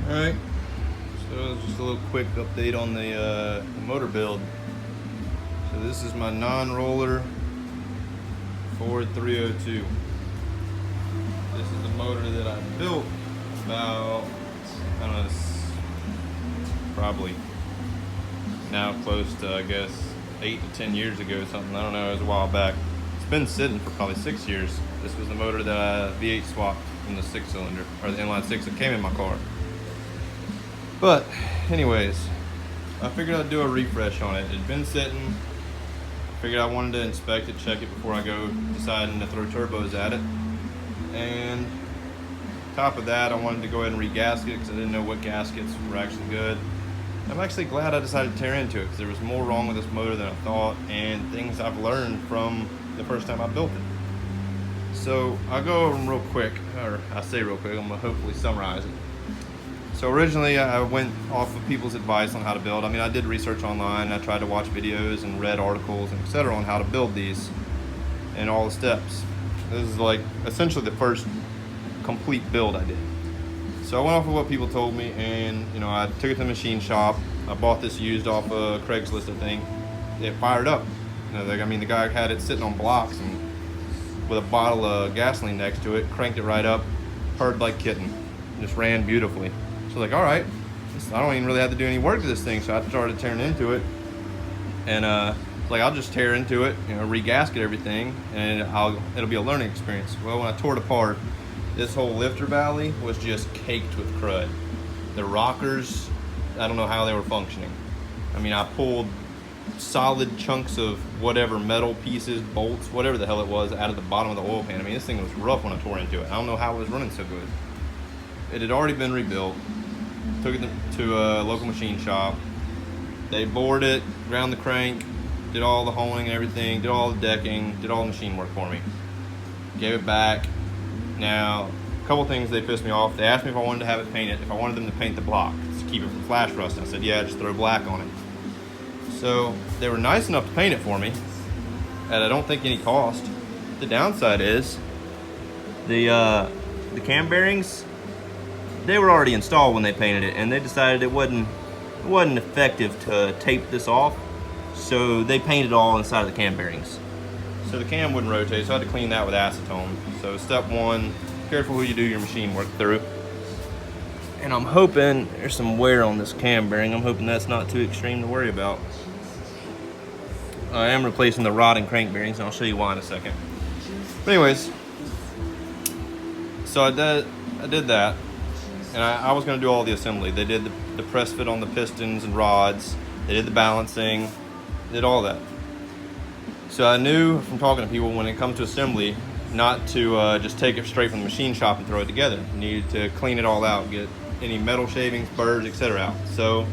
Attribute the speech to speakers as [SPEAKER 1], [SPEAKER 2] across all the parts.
[SPEAKER 1] Alright, so just a little quick update on the motor build. So this is my non-roller Ford 302. This is the motor that I built about, I don't know, probably now close to, I guess, 8 to 10 years ago or something. I don't know, it was a while back. It's been sitting for probably 6 years. This was the motor that I V8 swapped from the 6-cylinder, or the inline 6 that came in my car. But anyways, I figured I'd do a refresh on it. It had been sitting. Figured I wanted to inspect it, check it before I go deciding to throw turbos at it. And top of that, I wanted to go ahead and re-gasket it because I didn't know what gaskets were actually good. I'm actually glad I decided to tear into it because there was more wrong with this motor than I thought, and things I've learned from the first time I built it. So I'll go over them real quick, or I say real quick, I'm gonna hopefully summarize it. So originally I went off of people's advice on how to build. I mean, I did research online, I tried to watch videos and read articles and etc. on how to build these and all the steps. This is like essentially the first complete build I did. So I went off of what people told me, and I took it to the machine shop. I bought this used off of Craigslist, I think. It fired up. The guy had it sitting on blocks and with a bottle of gasoline next to it, cranked it right up, purred like kitten, just ran beautifully. So like, all right, I don't even really have to do any work to this thing. So I started tearing into it, and I'll just tear into it, re-gasket everything, and it'll be a learning experience. Well, when I tore it apart, this whole lifter valley was just caked with crud. The rockers, I don't know how they were functioning. I mean, I pulled solid chunks of whatever metal pieces, bolts, whatever the hell it was, out of the bottom of the oil pan. I mean, this thing was rough when I tore into it. I don't know how it was running so good. It had already been rebuilt. Took it to a local machine shop. They bored it, ground the crank, did all the honing and everything, did all the decking, did all the machine work for me. Gave it back. Now, a couple things they pissed me off. They asked me if I wanted to have it painted, if I wanted them to paint the block to keep it from flash rust. I said, yeah, just throw black on it. So they were nice enough to paint it for me at I don't think any cost. The downside is the cam bearings, they were already installed when they painted it, and they decided it wasn't effective to tape this off, so they painted all inside of the cam bearings. So the cam wouldn't rotate, so I had to clean that with acetone. So step one, careful who you do your machine work through. And I'm hoping there's some wear on this cam bearing. I'm hoping that's not too extreme to worry about. I am replacing the rod and crank bearings, and I'll show you why in a second. But anyways, so I did that. And I was going to do all the assembly. They did the press fit on the pistons and rods. They did the balancing. Did all that. So I knew from talking to people when it comes to assembly not to just take it straight from the machine shop and throw it together. You needed to clean it all out, get any metal shavings, burrs, etc. out. So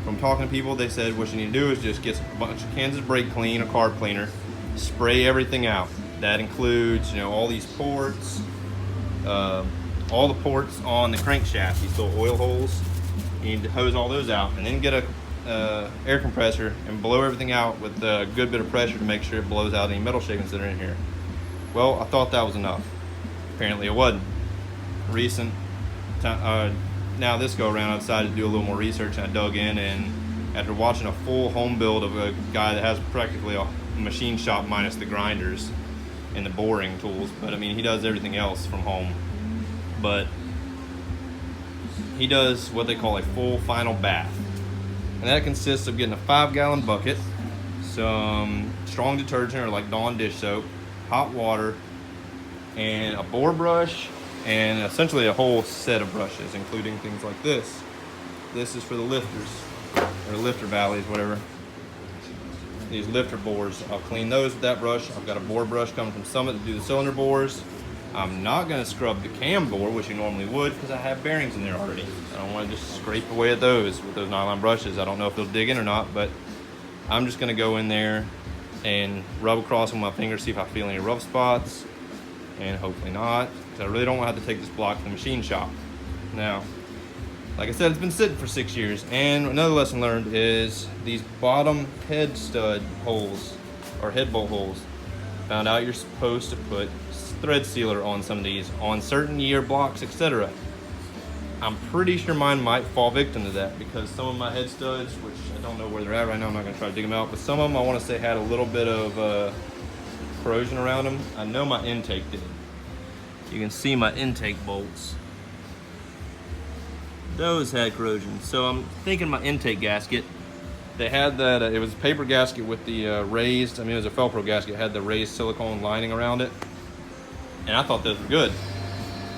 [SPEAKER 1] from talking to people, they said what you need to do is just get a bunch of Kansas brake clean, a carb cleaner, spray everything out. That includes all these ports, all the ports on the crankshaft, these little oil holes. You need to hose all those out, and then get a air compressor and blow everything out with a good bit of pressure to make sure it blows out any metal shavings that are in here. Well, I thought that was enough. Apparently it wasn't. Now this go around, I decided to do a little more research, and I dug in, and after watching a full home build of a guy that has practically a machine shop minus the grinders and the boring tools, but I mean, he does everything else from home. But he does what they call a full final bath, and that consists of getting a 5-gallon bucket, some strong detergent or like Dawn dish soap, hot water, and a bore brush, and essentially a whole set of brushes, including things like this. This is for the lifters, or lifter valleys, whatever. These lifter bores, I'll clean those with that brush. I've got a bore brush coming from Summit to do the cylinder bores. I'm not going to scrub the cam bore, which you normally would, because I have bearings in there already. I don't want to just scrape away at those with those nylon brushes. I don't know if they'll dig in or not, but I'm just going to go in there and rub across with my finger, see if I feel any rough spots, and hopefully not, because I really don't want to have to take this block to the machine shop. Now, like I said, it's been sitting for 6 years, and another lesson learned is these bottom head stud holes, or head bolt holes, found out you're supposed to put thread sealer on some of these, on certain year blocks, etc. I'm pretty sure mine might fall victim to that because some of my head studs, which I don't know where they're at right now, I'm not gonna try to dig them out, but some of them I wanna say had a little bit of corrosion around them. I know my intake did. You can see my intake bolts. Those had corrosion. So I'm thinking my intake gasket, they had that, it was a paper gasket with the raised, I mean it was a Velcro gasket, it had the raised silicone lining around it. And I thought those were good.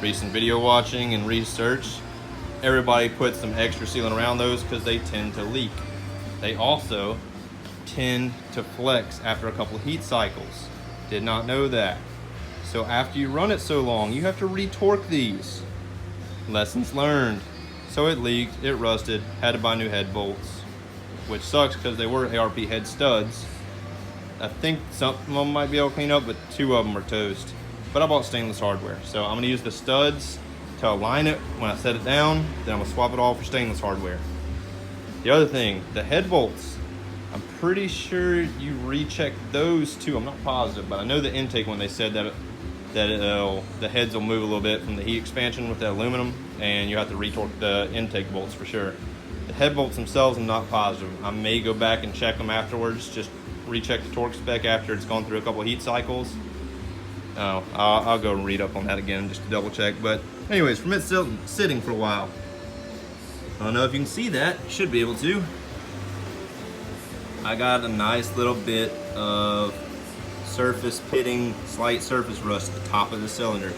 [SPEAKER 1] Recent video watching and research, everybody put some extra sealant around those because they tend to leak. They also tend to flex after a couple of heat cycles. Did not know that. So after you run it so long, you have to retorque these. Lessons learned. So it leaked, it rusted, had to buy new head bolts, which sucks because they were ARP head studs. I think some of them might be able to clean up, but 2 of them are toast. But I bought stainless hardware, so I'm gonna use the studs to align it when I set it down, then I'm gonna swap it all for stainless hardware. The other thing, the head bolts, I'm pretty sure you recheck those too. I'm not positive, but I know the intake one, they said that the heads will move a little bit from the heat expansion with the aluminum, and you have to retorque the intake bolts for sure. The head bolts themselves, I'm not positive. I may go back and check them afterwards, just recheck the torque spec after it's gone through a couple of heat cycles. Oh, I'll go and read up on that again just to double check. But anyways, from it sitting for a while, I don't know if you can see that, you should be able to. I got a nice little bit of surface pitting, slight surface rust at the top of the cylinder.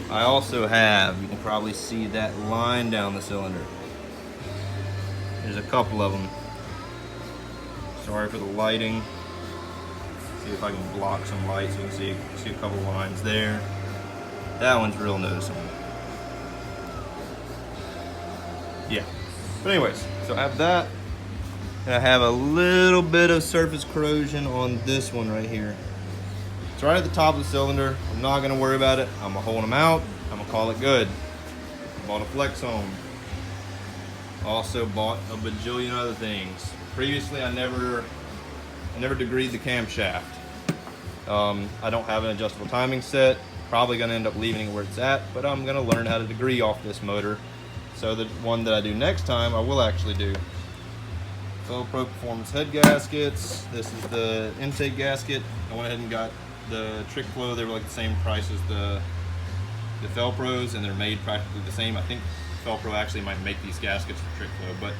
[SPEAKER 1] I also have, you can probably see that line down the cylinder. There's a couple of them. Sorry for the lighting. See if I can block some light so you can see a couple lines there. That one's real noticeable. Yeah. But anyways, so I have that. And I have a little bit of surface corrosion on this one right here. It's right at the top of the cylinder. I'm not gonna worry about it. I'm gonna hold them out. I'm gonna call it good. Bought a flex home. Also bought a bajillion other things. Previously, I never degreed the camshaft. I don't have an adjustable timing set. Probably gonna end up leaving it where it's at, but I'm gonna learn how to degree off this motor. So the one that I do next time, I will actually do. Pro Performance head gaskets. This is the intake gasket. I went ahead and got the Trick Flow. They were like the same price as the Velcros, and they're made practically the same. I think Velcro actually might make these gaskets for Trick Flow, but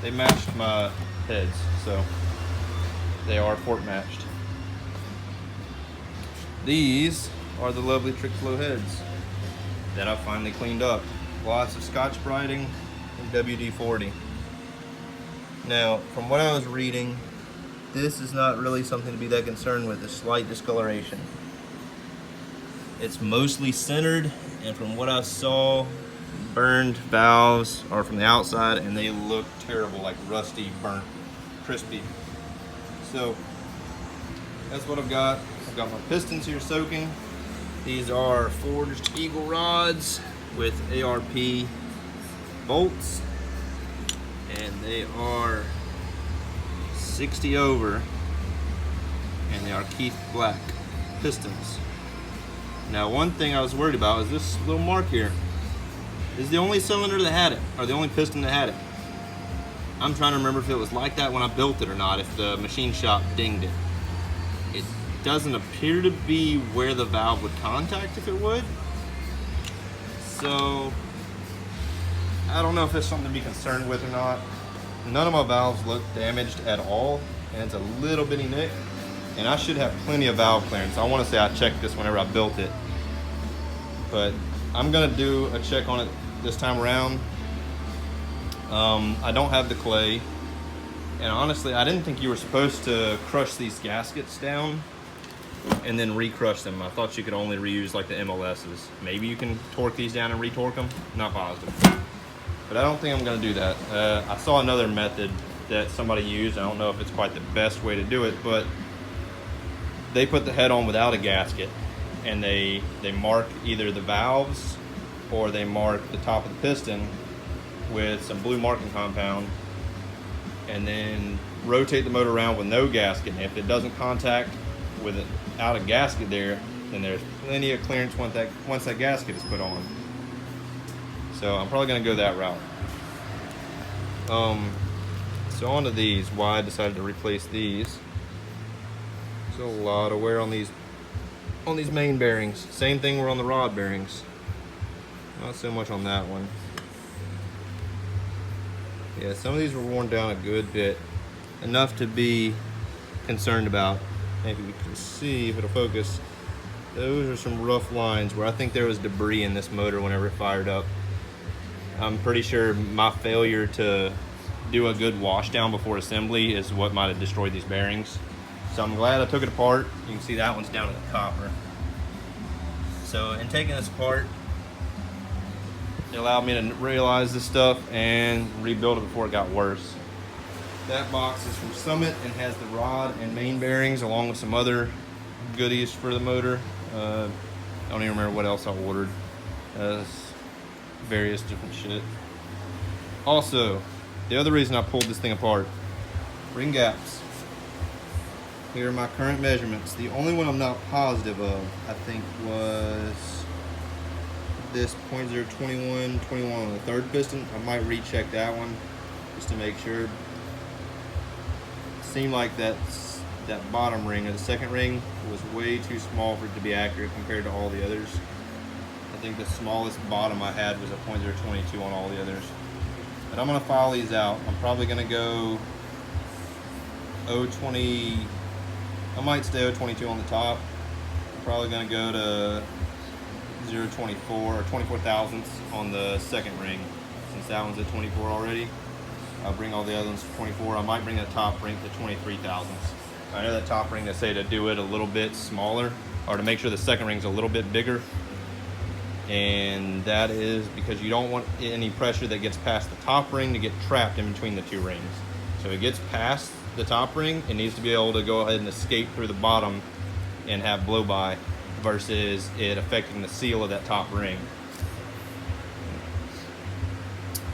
[SPEAKER 1] they matched my heads, so they are port matched. These are the lovely Trick Flow heads that I finally cleaned up. Lots of Scotch-Briting and WD-40. Now, from what I was reading, this is not really something to be that concerned with, a slight discoloration. It's mostly centered, and from what I saw, burned valves are from the outside, and they look terrible, like rusty, burnt, crispy. So, that's what I've got. I've got my pistons here soaking. These are forged eagle rods with ARP bolts. And they are 60 over, and they are Keith Black pistons. Now, one thing I was worried about is this little mark here. This is the only cylinder that had it, or the only piston that had it. I'm trying to remember if it was like that when I built it or not, if the machine shop dinged it. It doesn't appear to be where the valve would contact if it would. So, I don't know if it's something to be concerned with or not. None of my valves look damaged at all, and it's a little bitty nick, and I should have plenty of valve clearance. I want to say I checked this whenever I built it, but I'm gonna do a check on it this time around. I don't have the clay, and honestly, I didn't think you were supposed to crush these gaskets down and then recrush them. I thought you could only reuse like the MLSs. Maybe you can torque these down and retorque them. Not positive. But I don't think I'm gonna do that. I saw another method that somebody used. I don't know if it's quite the best way to do it, but they put the head on without a gasket, and they mark either the valves or they mark the top of the piston with some blue marking compound, and then rotate the motor around with no gasket. And if it doesn't contact without a gasket there, then there's plenty of clearance once that gasket is put on. So I'm probably gonna go that route. So onto these, why I decided to replace these. There's a lot of wear on these main bearings. Same thing we're on the rod bearings. Not so much on that one. Yeah, some of these were worn down a good bit. Enough to be concerned about. Maybe we can see if it'll focus. Those are some rough lines where I think there was debris in this motor whenever it fired up. I'm pretty sure my failure to do a good wash down before assembly is what might have destroyed these bearings. So I'm glad I took it apart. You can see that one's down to the copper. So in taking this apart, it allowed me to realize this stuff and rebuild it before it got worse. That box is from Summit and has the rod and main bearings along with some other goodies for the motor. I don't even remember what else I ordered. Various different shit. Also, the other reason I pulled this thing apart, ring gaps. Here are my current measurements. The only one I'm not positive of, I think, was this 0.021 on the third piston. I might recheck that one just to make sure. It seemed like that bottom ring or the second ring was way too small for it to be accurate compared to all the others. I think the smallest bottom I had was a 0.022 on all the others. But I'm gonna file these out. I'm probably gonna go 0.20. I might stay 0.22 on the top. I'm probably gonna go to 0.24 or 24 thousandths on the second ring, since that one's at 24 already. I'll bring all the other ones to 24. I might bring the top ring to 23 thousandths. I know that top ring, they say to do it a little bit smaller, or to make sure the second ring's a little bit bigger. And that is because you don't want any pressure that gets past the top ring to get trapped in between the two rings. So it gets past the top ring, it needs to be able to go ahead and escape through the bottom and have blow by, versus it affecting the seal of that top ring.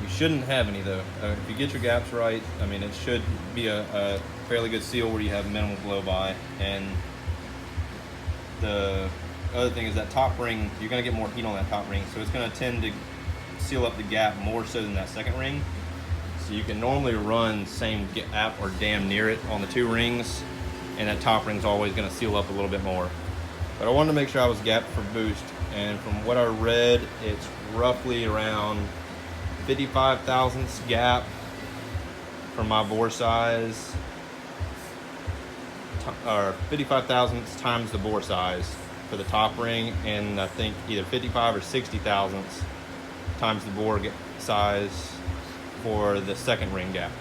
[SPEAKER 1] You shouldn't have any though. If you get your gaps right, I mean, it should be a fairly good seal where you have minimal blow by. And the other thing is that top ring, you're gonna get more heat on that top ring, so it's gonna tend to seal up the gap more so than that second ring. So you can normally run same gap or damn near it on the two rings, and that top ring's always gonna seal up a little bit more. But I wanted to make sure I was gapped for boost, and from what I read, it's roughly around 55 thousandths gap for my bore size, or 55 thousandths times the bore size for the top ring, and I think either 55 or 60 thousandths times the bore size for the second ring gap.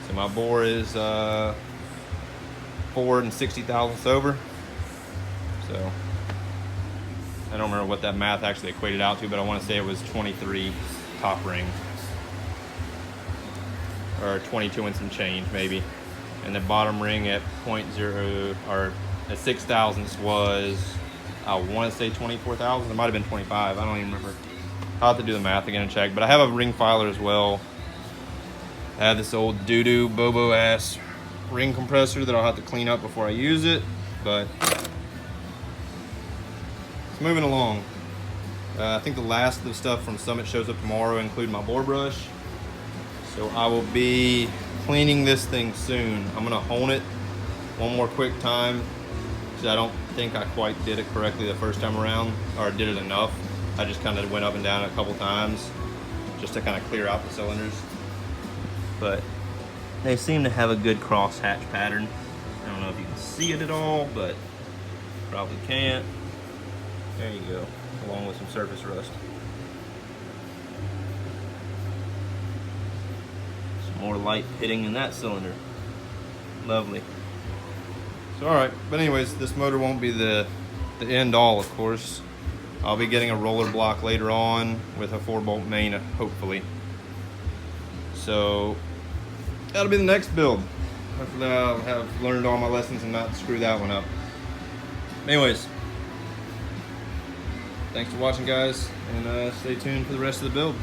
[SPEAKER 1] So my bore is 4 60 thousandths over. So I don't remember what that math actually equated out to, but I want to say it was 23 top ring, or 22 and some change maybe. And the bottom ring at 0.0 or at 6 thousandths was, I want to say 24 thousandths. It might have been 25. I don't even remember. I'll have to do the math again and check. But I have a ring filer as well. I have this old doo-doo bobo ass ring compressor that I'll have to clean up before I use it. But it's moving along. I think the last of the stuff from Summit shows up tomorrow, including my bore brush. So I will be cleaning this thing soon. I'm gonna hone it one more quick time, because I don't think I quite did it correctly the first time around, or did it enough. I just kind of went up and down a couple times just to kind of clear out the cylinders. But they seem to have a good cross hatch pattern. I don't know if you can see it at all, but probably can't. There you go, along with some surface rust. Some more light hitting in that cylinder. Lovely. So alright, but anyways, this motor won't be the end all, of course. I'll be getting a roller block later on with a 4-bolt main, hopefully. So that'll be the next build. Hopefully I'll have learned all my lessons and not screw that one up. Anyways, thanks for watching, guys, and stay tuned for the rest of the build.